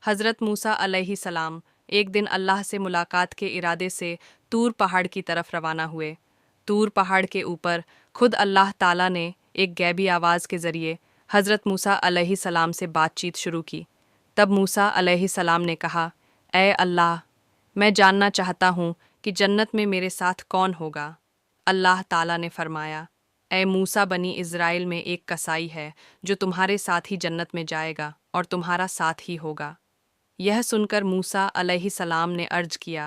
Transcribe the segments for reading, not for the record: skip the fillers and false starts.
हज़रत मूसा अलैहिस्सलाम एक दिन अल्लाह से मुलाकात के इरादे से तूर पहाड़ की तरफ रवाना हुए। तूर पहाड़ के ऊपर खुद अल्लाह ताला ने एक गैबी आवाज़ के ज़रिए हज़रत मूसा अलैहिस्सलाम से बातचीत शुरू की। तब मूसा अलैहिस्सलाम ने कहा, ए अल्लाह, मैं जानना चाहता हूँ कि जन्नत में मेरे साथ कौन होगा। अल्लाह ताला ने फरमाया, ए मूसा, बनी इज़राइल में एक कसाई है जो तुम्हारे साथ ही जन्नत में जाएगा और तुम्हारा साथ ही होगा। यह सुनकर मूसा अलैहिस्सलाम ने अर्ज किया,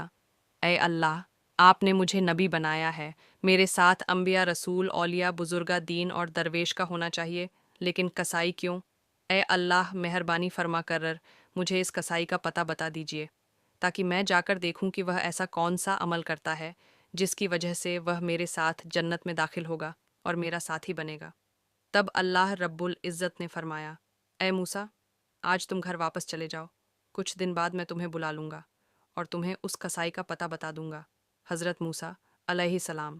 ए अल्लाह, आपने मुझे नबी बनाया है, मेरे साथ अंबिया, रसूल, औलिया, बुजुर्गा दीन और दरवेश का होना चाहिए, लेकिन कसाई क्यों? ए अल्लाह, मेहरबानी फरमा कर मुझे इस कसाई का पता बता दीजिए, ताकि मैं जाकर देखूं कि वह ऐसा कौन सा अमल करता है जिसकी वजह से वह मेरे साथ जन्नत में दाखिल होगा और मेरा साथी बनेगा। तब अल्लाह रब्बुल इज़्ज़त ने फरमाया, ए मूसा, आज तुम घर वापस चले जाओ, कुछ दिन बाद मैं तुम्हें बुला लूँगा और तुम्हें उस कसाई का पता बता दूंगा। हज़रत मूसा अलैहिस्सलाम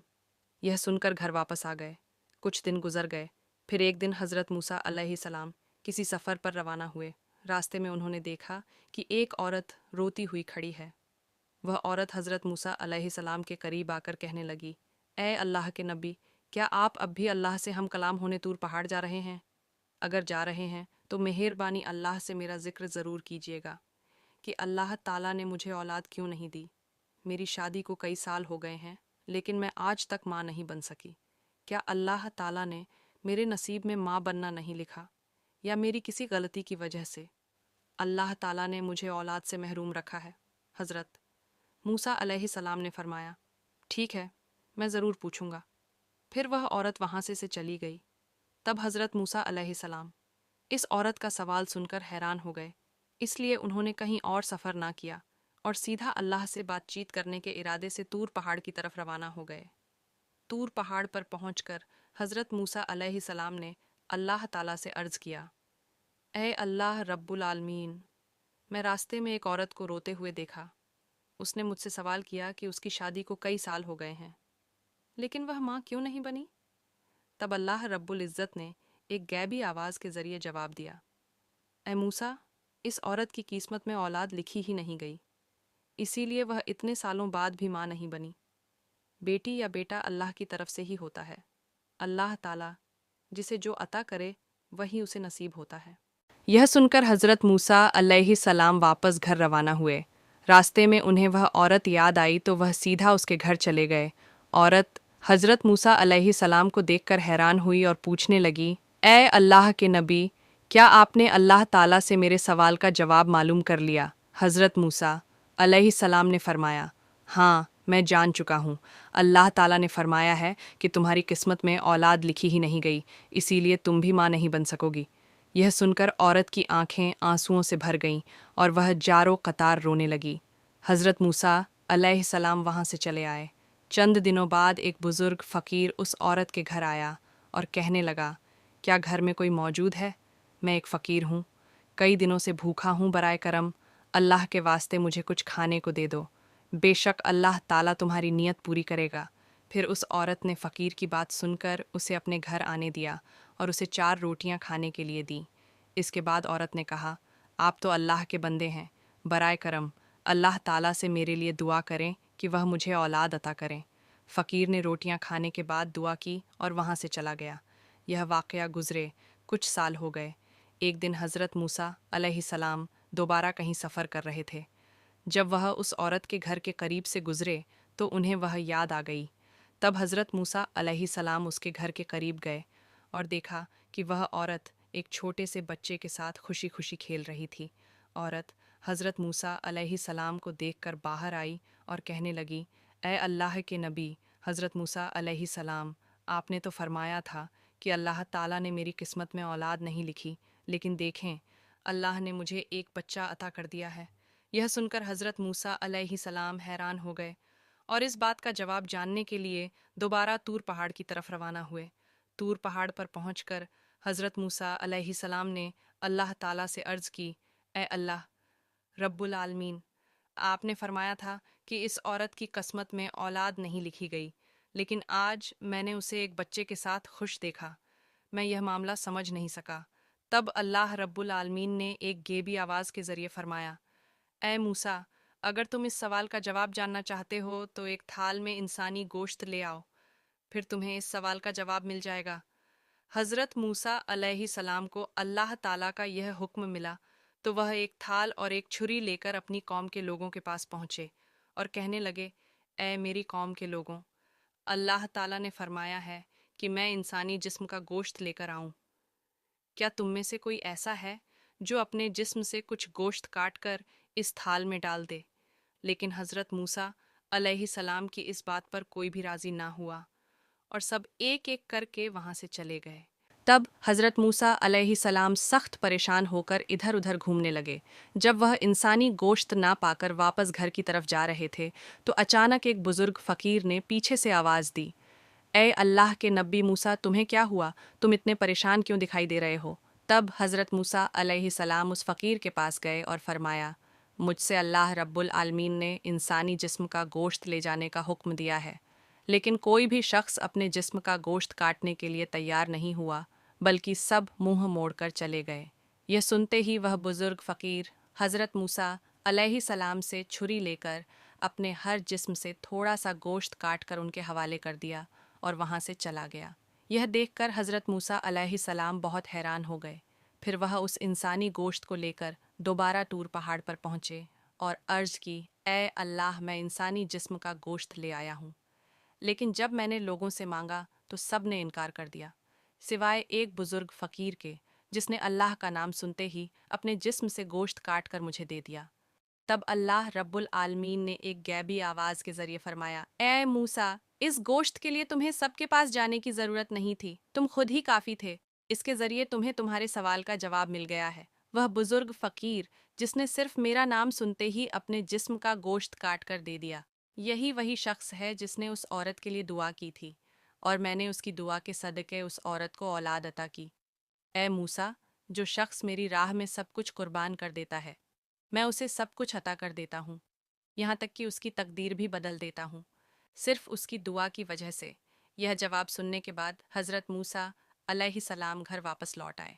यह सुनकर घर वापस आ गए। कुछ दिन गुजर गए। फिर एक दिन हज़रत मूसा अलैहिस्सलाम किसी सफ़र पर रवाना हुए। रास्ते में उन्होंने देखा कि एक औरत रोती हुई खड़ी है। वह औरत हज़रत मूसा अलैहिस्सलाम के करीब आकर कहने लगी, ए अल्लाह के नबी, क्या आप अब भी अल्लाह से हम कलाम होने तूर पहाड़ जा रहे हैं? अगर जा रहे हैं तो मेहरबानी अल्लाह से मेरा ज़िक्र ज़रूर कीजिएगा कि अल्लाह ताला ने मुझे औलाद क्यों नहीं दी। मेरी शादी को कई साल हो गए हैं, लेकिन मैं आज तक माँ नहीं बन सकी। क्या अल्लाह ताला ने मेरे नसीब में माँ बनना नहीं लिखा, या मेरी किसी गलती की वजह से अल्लाह ताला ने मुझे औलाद से महरूम रखा है? हज़रत मूसा अलैहिस्सलाम ने फरमाया, ठीक है, मैं ज़रूर पूछूंगा। फिर वह औरत वहाँ से चली गई। तब हज़रत मूसा अलैहिस्सलाम इस औरत का सवाल सुनकर हैरान हो गए, इसलिए उन्होंने कहीं और सफ़र ना किया और सीधा अल्लाह से बातचीत करने के इरादे से तूर पहाड़ की तरफ रवाना हो गए। तूर पहाड़ पर पहुंचकर हज़रत मूसा अलैहिस्सलाम ने अल्लाह ताला से अर्ज़ किया, ए अल्लाह रब्बुल आलमीन, मैं रास्ते में एक औरत को रोते हुए देखा। उसने मुझसे सवाल किया कि उसकी शादी को कई साल हो गए हैं, लेकिन वह माँ क्यों नहीं बनी? तब अल्लाह रब्बुल इज़्ज़त ने एक गैबी आवाज़ के ज़रिए जवाब दिया, ए मूसा, इस औरत की किस्मत में औलाद लिखी ही नहीं गई, इसीलिए वह इतने सालों बाद भी माँ नहीं बनी। बेटी या बेटा अल्लाह की तरफ से ही होता है। अल्लाह ताला जिसे जो अता करे वही उसे नसीब होता है। यह सुनकर हज़रत मूसा अलैहिस्सलाम वापस घर रवाना हुए। रास्ते में उन्हें वह औरत याद आई तो वह सीधा उसके घर चले गए। औरत हज़रत मूसा अलैहिस्सलाम को देखकर हैरान हुई और पूछने लगी, ए अल्लाह के नबी, क्या आपने अल्लाह ताला से मेरे सवाल का जवाब मालूम कर लिया? हज़रत मूसा अलैहिस्सलाम ने फरमाया, हाँ, मैं जान चुका हूँ। अल्लाह ताला ने फरमाया है कि तुम्हारी किस्मत में औलाद लिखी ही नहीं गई, इसीलिए तुम भी माँ नहीं बन सकोगी। यह सुनकर औरत की आंखें आंसुओं से भर गईं और वह जारो कतार रोने लगी। हज़रत मूसा अलैहिस्सलाम वहाँ से चले आए। चंद दिनों बाद एक बुज़ुर्ग फ़कीर उस औरत के घर आया और कहने लगा, क्या घर में कोई मौजूद है? मैं एक फ़कीर हूँ, कई दिनों से भूखा हूँ, बराए करम अल्लाह के वास्ते मुझे कुछ खाने को दे दो, बेशक अल्लाह ताला तुम्हारी नीयत पूरी करेगा। फिर उस औरत ने फ़कीर की बात सुनकर उसे अपने घर आने दिया और उसे 4 रोटियां खाने के लिए दी। इसके बाद औरत ने कहा, आप तो अल्लाह के बंदे हैं, बराए करम अल्लाह ताला से मेरे लिए दुआ करें कि वह मुझे औलाद अता करें। फ़कीर ने रोटियां खाने के बाद दुआ की और वहाँ से चला गया। यह वाक़या गुज़रे कुछ साल हो गए। एक दिन हज़रत मूसा अलैहिस्सलाम दोबारा कहीं सफ़र कर रहे थे। जब वह उस औरत के घर के करीब से गुज़रे तो उन्हें वह याद आ गई। तब हज़रत मूसा अलैहिस्सलाम उसके घर के करीब गए और देखा कि वह औरत एक छोटे से बच्चे के साथ खुशी खुशी खेल रही थी। औरत हज़रत मूसा अलैहिस्सलाम को देखकर बाहर आई और कहने लगी, ए अल्लाह के नबी हज़रत मूसा अलैहिस्सलाम, आपने तो फरमाया था कि अल्लाह ताला ने मेरी किस्मत में औलाद नहीं लिखी, लेकिन देखें, अल्लाह ने मुझे एक बच्चा अता कर दिया है। यह सुनकर हज़रत मूसा अलैहिस्सलाम हैरान हो गए और इस बात का जवाब जानने के लिए दोबारा तूर पहाड़ की तरफ रवाना हुए। तूर पहाड़ पर पहुंचकर हज़रत मूसा अलैहिस्सलाम ने अल्लाह ताला से अर्ज़ की, ए अल्लाह रब्बुल आलमीन, आपने फरमाया था कि इस औरत की किस्मत में औलाद नहीं लिखी गई, लेकिन आज मैंने उसे एक बच्चे के साथ खुश देखा। मैं यह मामला समझ नहीं सका। तब अल्लाह रब्बुल आलमीन ने एक गेबी आवाज़ के ज़रिए फरमाया, ए मूसा, अगर तुम इस सवाल का जवाब जानना चाहते हो तो एक थाल में इंसानी गोश्त ले आओ, फिर तुम्हें इस सवाल का जवाब मिल जाएगा। हज़रत मूसा अलैहिस्सलाम को अल्लाह ताला का यह हुक्म मिला तो वह एक थाल और एक छुरी लेकर अपनी कौम के लोगों के पास पहुँचे और कहने लगे, ए मेरी कौम के लोगों, अल्लाह ताला ने फरमाया है कि मैं इंसानी जिस्म का गोश्त लेकर आऊं। क्या तुम में से कोई ऐसा है जो अपने जिस्म से कुछ गोश्त काट कर इस थाल में डाल दे? लेकिन हज़रत मूसा अलैहिस्सलाम की इस बात पर कोई भी राज़ी ना हुआ और सब एक एक करके वहाँ से चले गए। तब हज़रत मूसा अलैहिस्सलाम सख्त परेशान होकर इधर उधर घूमने लगे। जब वह इंसानी गोश्त ना पाकर वापस घर की तरफ जा रहे थे तो अचानक एक बुज़ुर्ग फ़कीर ने पीछे से आवाज़ दी, ए अल्लाह के नबी मूसा, तुम्हें क्या हुआ? तुम इतने परेशान क्यों दिखाई दे रहे हो? तब हज़रत मूसा अलैहिस्सलाम उस फ़कीर के पास गए और फरमाया, मुझसे अल्लाह रब्बुल आलमीन ने इंसानी जिस्म का गोश्त ले जाने का हुक्म दिया है, लेकिन कोई भी शख्स अपने जिस्म का गोश्त काटने के लिए तैयार नहीं हुआ, बल्कि सब मुंह मोड़कर चले गए। यह सुनते ही वह बुज़ुर्ग फ़कीर हज़रत मूसा अलैहिस्सलाम से छुरी लेकर अपने हर जिस्म से थोड़ा सा गोश्त काट कर उनके हवाले कर दिया और वहाँ से चला गया। यह देखकर हज़रत मूसा अलैहिस्सलाम बहुत हैरान हो गए। फिर वह उस इंसानी गोश्त को लेकर दोबारा टूर पहाड़ पर पहुँचे और अर्ज़ की, ए अल्लाह, मैं इंसानी जिस्म का गोश्त ले आया हूँ, लेकिन जब मैंने लोगों से मांगा तो सब ने इनकार कर दिया, सिवाय एक बुज़ुर्ग फ़कीर के, जिसने अल्लाह का नाम सुनते ही अपने जिस्म से गोश्त काट कर मुझे दे दिया। तब अल्लाह रब्बुल आलमीन ने एक गैबी आवाज़ के ज़रिए फरमाया, ए मूसा, इस गोश्त के लिए तुम्हें सबके पास जाने की ज़रूरत नहीं थी, तुम खुद ही काफ़ी थे। इसके ज़रिए तुम्हें तुम्हारे सवाल का जवाब मिल गया है। वह बुज़ुर्ग फ़कीर जिसने सिर्फ मेरा नाम सुनते ही अपने जिस्म का गोश्त काट कर दे दिया, यही वही शख्स है जिसने उस औरत के लिए दुआ की थी और मैंने उसकी दुआ के सदक़े उस औरत को औलाद अता की। ए मूसा, जो शख्स मेरी राह में सब कुछ कुर्बान कर देता है, मैं उसे सब कुछ अता कर देता हूँ, यहाँ तक कि उसकी तकदीर भी बदल देता हूँ, सिर्फ उसकी दुआ की वजह से। यह जवाब सुनने के बाद हज़रत मूसा अलैहिस्सलाम घर वापस लौट आए।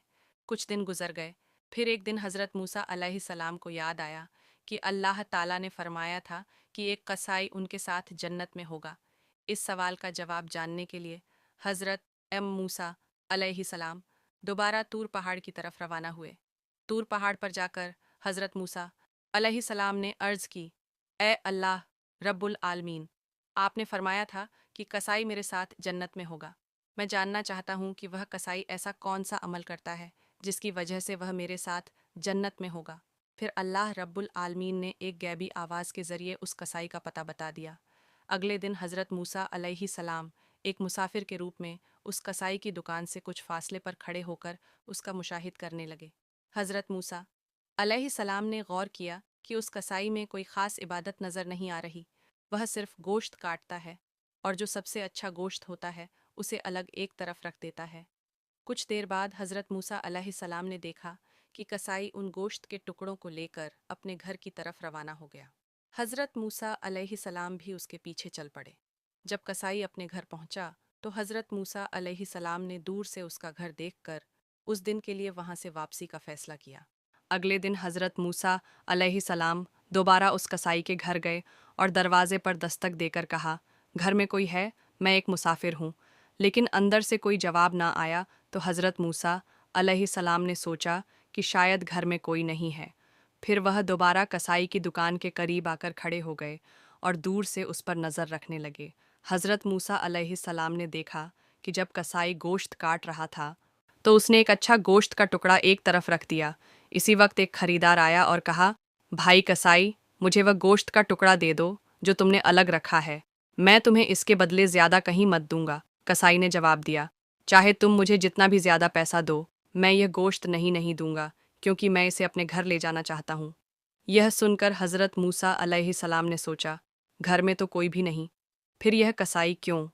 कुछ दिन गुजर गए। फिर एक दिन हज़रत मूसा अलैहिस्सलाम को याद आया कि अल्लाह ताला ने फरमाया था कि एक कसाई उनके साथ जन्नत में होगा। इस सवाल का जवाब जानने के लिए हज़रत मूसा अलैहिस्सलाम दोबारा तूर पहाड़ की तरफ रवाना हुए। तूर पहाड़ पर जाकर हज़रत मूसा अलैहिस्सलाम ने अर्ज़ की, ए अल्लाह रब्बुल आलमीन, आपने फरमाया था कि कसाई मेरे साथ जन्नत में होगा। मैं जानना चाहता हूँ कि वह कसाई ऐसा कौन सा अमल करता है जिसकी वजह से वह मेरे साथ जन्नत में होगा। फिर अल्लाह रब्बुल आलमीन ने एक गैबी आवाज़ के ज़रिए उस कसाई का पता बता दिया। अगले दिन हज़रत मूसा अलैहिस्सलाम एक मुसाफिर के रूप में उस कसाई की दुकान से कुछ फासले पर खड़े होकर उसका मुशाहिद करने लगे। हज़रत मूसा अलैहिस्सलाम ने गौर किया कि उस कसाई में कोई ख़ास इबादत नज़र नहीं आ रही। वह सिर्फ गोश्त काटता है और जो सबसे अच्छा गोश्त होता है उसे अलग एक तरफ रख देता है। कुछ देर बाद हज़रत मूसा अलैहिस्सलाम ने देखा कि कसाई उन गोश्त के टुकड़ों को लेकर अपने घर की तरफ रवाना हो गया। हज़रत मूसा अलैहिस्सलाम भी उसके पीछे चल पड़े। जब कसाई अपने घर पहुंचा तो हज़रत मूसा अलैहिस्सलाम ने दूर से उसका घर देखकर उस दिन के लिए वहां से वापसी का फ़ैसला किया। अगले दिन हज़रत मूसा अलैहिस्सलाम दोबारा उस कसाई के घर गए और दरवाज़े पर दस्तक देकर कहा, घर में कोई है? मैं एक मुसाफिर हूँ। लेकिन अंदर से कोई जवाब ना आया तो हज़रत मूसा अलैहिस्सलाम ने सोचा कि शायद घर में कोई नहीं है। फिर वह दोबारा कसाई की दुकान के करीब आकर खड़े हो गए और दूर से उस पर नज़र रखने लगे। हज़रत मूसा अलैहिस्सलाम ने देखा कि जब कसाई गोश्त काट रहा था तो उसने एक अच्छा गोश्त का टुकड़ा एक तरफ रख दिया। इसी वक्त एक खरीदार आया और कहा, भाई कसाई, मुझे वह गोश्त का टुकड़ा दे दो जो तुमने अलग रखा है, मैं तुम्हें इसके बदले ज़्यादा कहीं मत दूंगा। कसाई ने जवाब दिया, चाहे तुम मुझे जितना भी ज़्यादा पैसा दो, मैं यह गोश्त नहीं दूंगा, क्योंकि मैं इसे अपने घर ले जाना चाहता हूँ। यह सुनकर हज़रत मूसा अलैहिस्सलाम ने सोचा, घर में तो कोई भी नहीं, फिर यह कसाई क्यों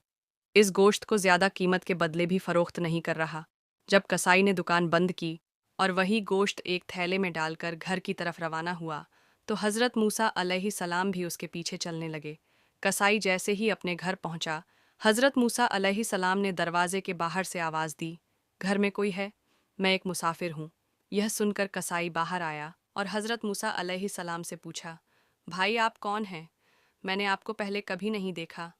इस गोश्त को ज़्यादा कीमत के बदले भी फ़रोख्त नहीं कर रहा। जब कसाई ने दुकान बंद की और वही गोश्त एक थैले में डालकर घर की तरफ रवाना हुआ तो हज़रत मूसा अलैहिस्सलाम भी उसके पीछे चलने लगे। कसाई जैसे ही अपने घर पहुंचा, हज़रत मूसा अलैहिस्सलाम ने दरवाजे के बाहर से आवाज़ दी, घर में कोई है? मैं एक मुसाफिर हूँ। यह सुनकर कसाई बाहर आया और हज़रत मूसा अलैहिस्सलाम से पूछा, भाई आप कौन हैं? मैंने आपको पहले कभी नहीं देखा।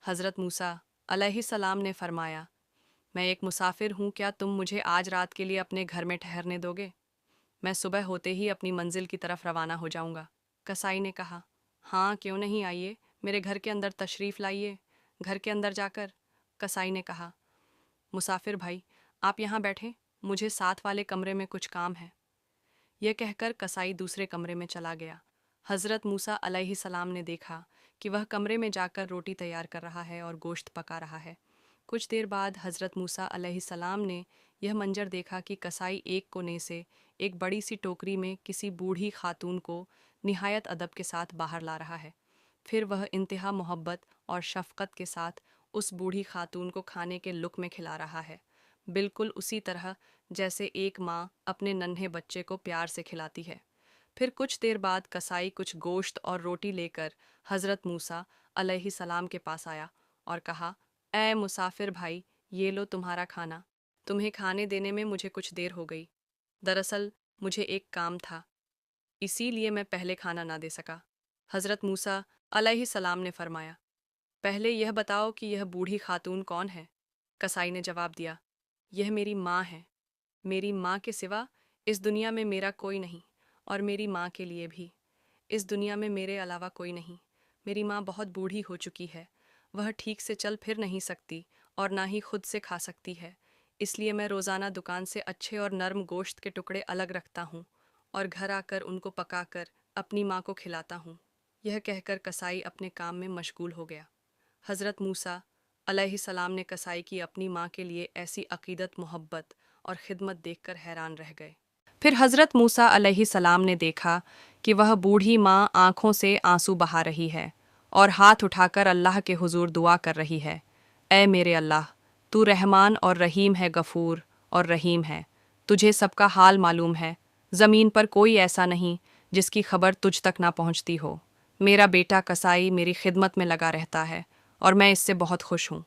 हज़रत मूसा अलैहिस्सलाम ने फरमाया, मैं एक मुसाफिर हूँ, क्या तुम मुझे आज रात के लिए अपने घर में ठहरने दोगे? मैं सुबह होते ही अपनी मंजिल की तरफ रवाना हो जाऊंगा। कसाई ने कहा, हाँ क्यों नहीं, आइए मेरे घर के अंदर तशरीफ़ लाइए। घर के अंदर जाकर कसाई ने कहा, मुसाफिर भाई आप यहाँ बैठें, मुझे साथ वाले कमरे में कुछ काम है। यह कहकर कसाई दूसरे कमरे में चला गया। हज़रत मूसा अलैहिस्सलाम ने देखा कि वह कमरे में जाकर रोटी तैयार कर रहा है और गोश्त पका रहा है। कुछ देर बाद हज़रत मूसा अलैहिस्सलाम ने यह मंजर देखा कि कसाई एक कोने से एक बड़ी सी टोकरी में किसी बूढ़ी खातून को निहायत अदब के साथ बाहर ला रहा है। फिर वह इंतहा मोहब्बत और शफ़क़त के साथ उस बूढ़ी खातून को खाने के लुक़्मे खिला रहा है, बिल्कुल उसी तरह जैसे एक माँ अपने नन्हे बच्चे को प्यार से खिलाती है। फिर कुछ देर बाद कसाई कुछ गोश्त और रोटी लेकर हज़रत मूसा अलैहिस्सलाम के पास आया और कहा, ऐ मुसाफिर भाई, ये लो तुम्हारा खाना। तुम्हें खाने देने में मुझे कुछ देर हो गई। दरअसल मुझे एक काम था, इसीलिए मैं पहले खाना ना दे सका। हज़रत मूसा अलैहिस्सलाम ने फरमाया, पहले यह बताओ कि यह बूढ़ी खातून कौन है? कसाई ने जवाब दिया, यह मेरी माँ है। मेरी माँ के सिवा इस दुनिया में मेरा कोई नहीं, और मेरी माँ के लिए भी इस दुनिया में मेरे अलावा कोई नहीं। मेरी माँ बहुत बूढ़ी हो चुकी है, वह ठीक से चल फिर नहीं सकती और ना ही खुद से खा सकती है। इसलिए मैं रोज़ाना दुकान से अच्छे और नरम गोश्त के टुकड़े अलग रखता हूँ और घर आकर उनको पकाकर अपनी माँ को खिलाता हूँ। यह कहकर कसाई अपने काम में मशगूल हो गया। हज़रत मूसा अलैहिस्सलाम ने कसाई की अपनी माँ के लिए ऐसी अक़ीदत, मोहब्बत और ख़िदमत देखकर हैरान रह गए। फिर हज़रत मूसा अलैहिस्सलाम ने देखा कि वह बूढ़ी माँ आँखों से आंसू बहा रही है और हाथ उठाकर अल्लाह के हुजूर दुआ कर रही है, ऐ मेरे अल्लाह, तू रहमान और रहीम है, गफ़ूर और रहीम है, तुझे सबका हाल मालूम है। ज़मीन पर कोई ऐसा नहीं जिसकी खबर तुझ तक ना पहुँचती हो। मेरा बेटा कसाई मेरी खिदमत में लगा रहता है और मैं इससे बहुत खुश हूँ।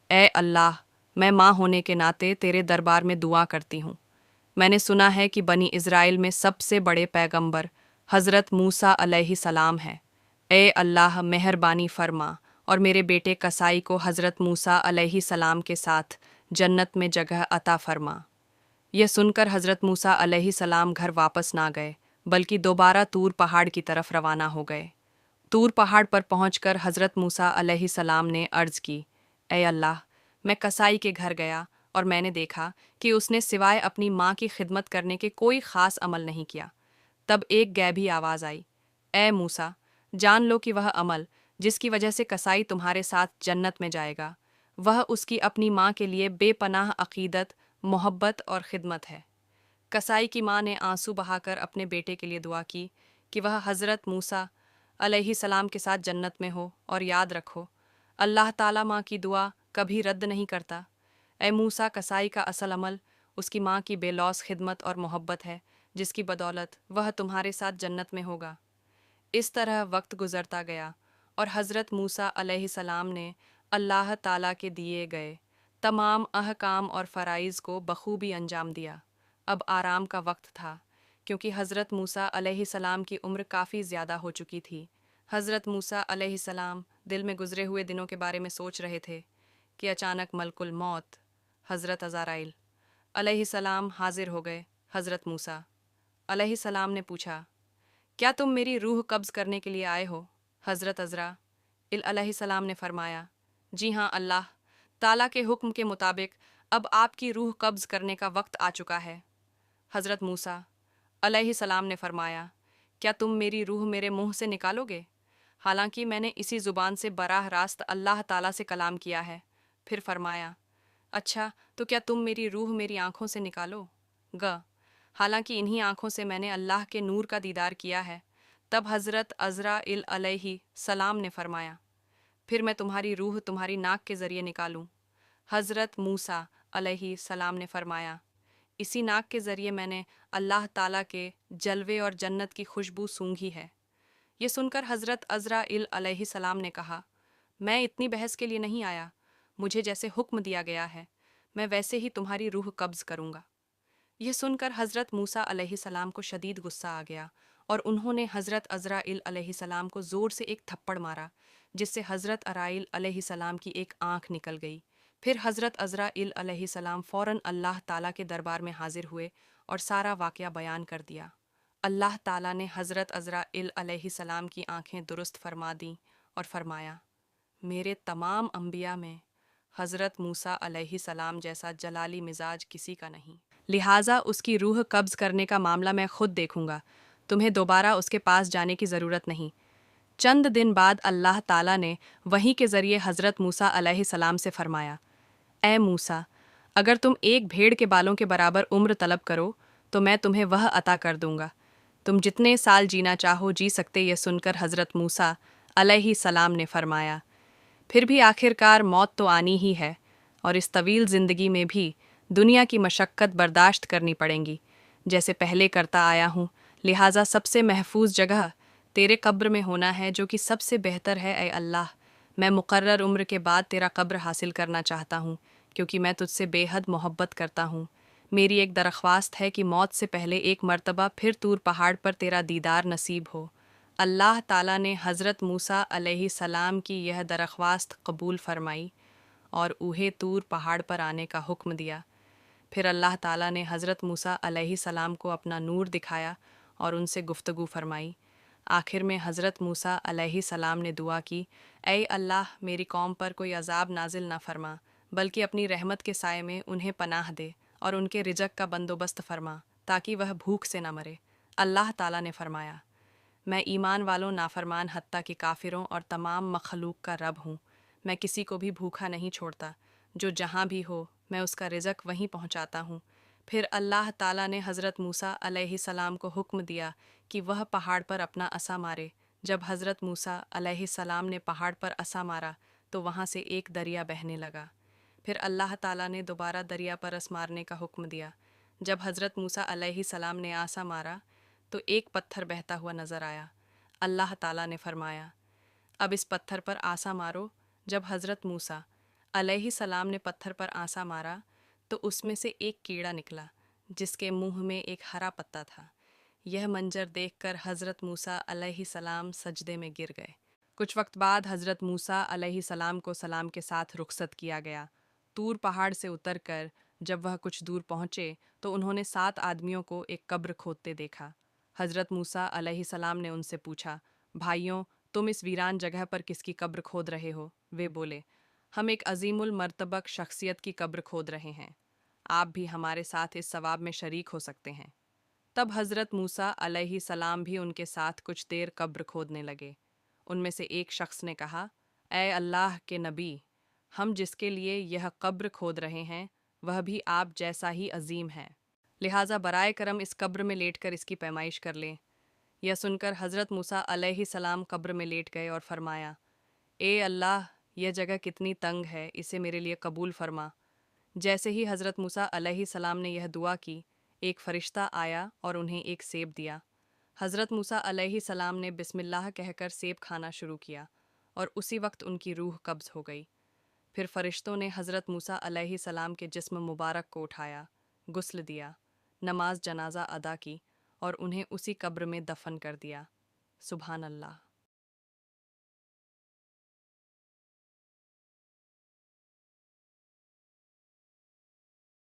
ऐ अल्लाह, मैं माँ होने के नाते तेरे दरबार में दुआ करती हूँ। मैंने सुना है कि बनी इज़राइल में सबसे बड़े पैगंबर हज़रत मूसा अलैहिस्सलाम है। ए अल्लाह, मेहरबानी फरमा और मेरे बेटे कसाई को हज़रत मूसा अलैहिस्सलाम के साथ जन्नत में जगह अता फरमा। यह सुनकर हज़रत मूसा अलैहिस्सलाम घर वापस ना गए, बल्कि दोबारा तूर पहाड़ की तरफ रवाना हो गए। तूर पहाड़ पर पहुंचकर हज़रत मूसा अलैहिस्सलाम ने अर्ज़ की, ऐ अल्लाह, मैं कसाई के घर गया और मैंने देखा कि उसने सिवाय अपनी माँ की खिदमत करने के कोई ख़ास अमल नहीं किया। तब एक गैबी आवाज़ आई, ऐ मूसा, जान लो कि वह अमल जिसकी वजह से कसाई तुम्हारे साथ जन्नत में जाएगा, वह उसकी अपनी माँ के लिए बेपनाह अक़ीदत, मोहब्बत और खिदमत है। कसाई की माँ ने आंसू बहाकर अपने बेटे के लिए दुआ की कि वह हज़रत मूसा अलैहिस्सलाम के साथ जन्नत में हो, और याद रखो, अल्लाह ताला माँ की दुआ कभी रद्द नहीं करता। ऐ मूसा, कसाई का असल अमल उसकी माँ की बेलौस खिदमत और मोहब्बत है, जिसकी बदौलत वह तुम्हारे साथ जन्नत में होगा। इस तरह वक्त गुजरता गया और हज़रत मूसा अलैहिस्सलाम ने अल्लाह ताला के दिए गए तमाम अहकाम और फ़राइज़ को बखूबी अंजाम दिया। अब आराम का वक्त था, क्योंकि हज़रत मूसा अलैहिस्सलाम की उम्र काफ़ी ज़्यादा हो चुकी थी। हज़रत मूसा अलैहिस्सलाम दिल में गुज़रे हुए दिनों के बारे में सोच रहे थे कि अचानक मलकुल मौत हज़रत अज़राइल अलैहिस्सलाम हाजिर हो गए। हज़रत मूसा अलैहिस्सलाम ने पूछा, क्या तुम मेरी रूह कब्ज़ करने के लिए आए हो? हज़रत अज़राइल अलैहिस्सलाम ने फरमाया, जी हाँ अल्लाह ताला के हुक्म के मुताबिक अब आपकी रूह कब्ज़ करने का वक्त आ चुका है। हज़रत मूसा अलैहिस्सलाम ने फरमाया, क्या तुम मेरी रूह मेरे मुंह से निकालोगे? हालांकि मैंने इसी ज़ुबान से बराह रास्त अल्लाह ताला से कलाम किया है। फिर फरमाया, अच्छा तो क्या तुम मेरी रूह मेरी आँखों से निकालो ग हालांकि इन्हीं आँखों से मैंने अल्लाह के नूर का दीदार किया है। तब हज़रत अज़राइल अलैहिस्सलाम ने फरमाया, फिर मैं तुम्हारी रूह तुम्हारी नाक के ज़रिए निकालूं? हज़रत मूसा अलैहिस्सलाम ने फरमाया, इसी नाक के ज़रिए मैंने अल्लाह ताला के जलवे और जन्नत की खुशबू सूंघी है। ये सुनकर हज़रत अज़राइल अलैहिस्सलाम ने कहा, मैं इतनी बहस के लिए नहीं आया, मुझे जैसे हुक्म दिया गया है मैं वैसे ही तुम्हारी रूह कब्ज़ करूँगा। یہ سن کر حضرت موسیٰ علیہ السلام کو شدید غصہ آ گیا اور انہوں نے حضرت عزرائیل علیہ السلام کو زور سے ایک تھپڑ مارا، جس سے حضرت عرائیل علیہ السلام کی ایک آنکھ نکل گئی۔ پھر حضرت عزرائیل علیہ السلام فوراً اللہ تعالیٰ کے دربار میں حاضر ہوئے اور سارا واقعہ بیان کر دیا۔ اللہ تعالیٰ نے حضرت عزرائیل علیہ السلام کی آنکھیں درست فرما دیں اور فرمایا، میرے تمام انبیاء میں حضرت موسیٰ علیہ السلام جیسا جلالی مزاج کسی کا نہیں، لہٰذا اس کی روح قبض کرنے کا معاملہ میں خود دیکھوں گا، تمہیں دوبارہ اس کے پاس جانے کی ضرورت نہیں۔ چند دن بعد اللہ تعالیٰ نے وحی کے ذریعے حضرت موسیٰ علیہ السلام سے فرمایا، اے موسیٰ، اگر تم ایک بھیڑ کے بالوں کے برابر عمر طلب کرو تو میں تمہیں وہ عطا کر دوں گا، تم جتنے سال جینا چاہو جی سکتے۔ یہ سن کر حضرت موسیٰ علیہ السلام نے فرمایا، پھر بھی آخرکار موت تو آنی ہی ہے، اور اس طویل زندگی میں بھی دنیا کی مشقت برداشت کرنی پڑیں گی جیسے پہلے کرتا آیا ہوں، لہٰذا سب سے محفوظ جگہ تیرے قبر میں ہونا ہے، جو کہ سب سے بہتر ہے۔ اے اللہ، میں مقرر عمر کے بعد تیرا قبر حاصل کرنا چاہتا ہوں، کیونکہ میں تجھ سے بے حد محبت کرتا ہوں۔ میری ایک درخواست ہے کہ موت سے پہلے ایک مرتبہ پھر طور پہاڑ پر تیرا دیدار نصیب ہو۔ اللہ تعالیٰ نے حضرت موسیٰ علیہ السلام کی یہ درخواست قبول فرمائی اور انہیں طور پہاڑ پر آنے کا حکم دیا۔ پھر اللہ تعالیٰ نے حضرت موسیٰ علیہ السلام کو اپنا نور دکھایا اور ان سے گفتگو فرمائی۔ آخر میں حضرت موسیٰ علیہ السلام نے دعا کی، اے اللہ، میری قوم پر کوئی عذاب نازل نہ فرما، بلکہ اپنی رحمت کے سائے میں انہیں پناہ دے اور ان کے رزق کا بندوبست فرما تاکہ وہ بھوک سے نہ مرے۔ اللہ تعالیٰ نے فرمایا، میں ایمان والوں، نافرمان حتیٰ کہ کافروں اور تمام مخلوق کا رب ہوں۔ میں کسی کو بھی بھوکا نہیں چھوڑتا، جو جہاں بھی ہو میں اس کا رزق وہیں پہنچاتا ہوں۔ پھر اللہ تعالیٰ نے حضرت موسیٰ علیہ السلام کو حکم دیا کہ وہ پہاڑ پر اپنا عصا مارے۔ جب حضرت موسیٰ علیہ السلام نے پہاڑ پر عصا مارا تو وہاں سے ایک دریا بہنے لگا۔ پھر اللہ تعالیٰ نے دوبارہ دریا پر عصا مارنے کا حکم دیا۔ جب حضرت موسیٰ علیہ السلام نے عصا مارا تو ایک پتھر بہتا ہوا نظر آیا۔ اللہ تعالیٰ نے فرمایا، اب اس پتھر پر عصا مارو۔ جب حضرت موسیٰ علیہ السلام نے پتھر پر عصا مارا تو اس میں سے ایک کیڑا نکلا جس کے منہ میں ایک ہرا پتا تھا۔ یہ منظر دیکھ کر حضرت موسیٰ علیہ السلام سجدے میں گر گئے۔ کچھ وقت بعد حضرت موسیٰ علیہ السلام کو سلام کے ساتھ رخصت کیا گیا۔ طور پہاڑ سے اتر کر جب وہ کچھ دور پہنچے تو انہوں نے 7 آدمیوں کو ایک قبر کھودتے دیکھا۔ حضرت موسیٰ علیہ السلام نے ان سے پوچھا، بھائیوں، تم اس ویران جگہ پر کس کی قبر کھود رہے ہو؟ وہ بولے، ہم ایک عظیم المرتبہ شخصیت کی قبر کھود رہے ہیں، آپ بھی ہمارے ساتھ اس ثواب میں شریک ہو سکتے ہیں۔ تب حضرت موسیٰ علیہ السلام بھی ان کے ساتھ کچھ دیر قبر کھودنے لگے۔ ان میں سے ایک شخص نے کہا، اے اللہ کے نبی، ہم جس کے لیے یہ قبر کھود رہے ہیں وہ بھی آپ جیسا ہی عظیم ہے، لہٰذا برائے کرم اس قبر میں لیٹ کر اس کی پیمائش کر لیں۔ یہ سن کر حضرت موسیٰ علیہ السلام قبر میں لیٹ گئے اور فرمایا، اے اللہ، یہ جگہ کتنی تنگ ہے، اسے میرے لیے قبول فرما۔ جیسے ہی حضرت موسیٰ علیہ السلام نے یہ دعا کی، ایک فرشتہ آیا اور انہیں ایک سیب دیا۔ حضرت موسیٰ علیہ السلام نے بسم اللہ کہہ کر سیب کھانا شروع کیا اور اسی وقت ان کی روح قبض ہو گئی۔ پھر فرشتوں نے حضرت موسیٰ علیہ السلام کے جسم مبارک کو اٹھایا، غسل دیا، نماز جنازہ ادا کی اور انہیں اسی قبر میں دفن کر دیا۔ سبحان اللہ۔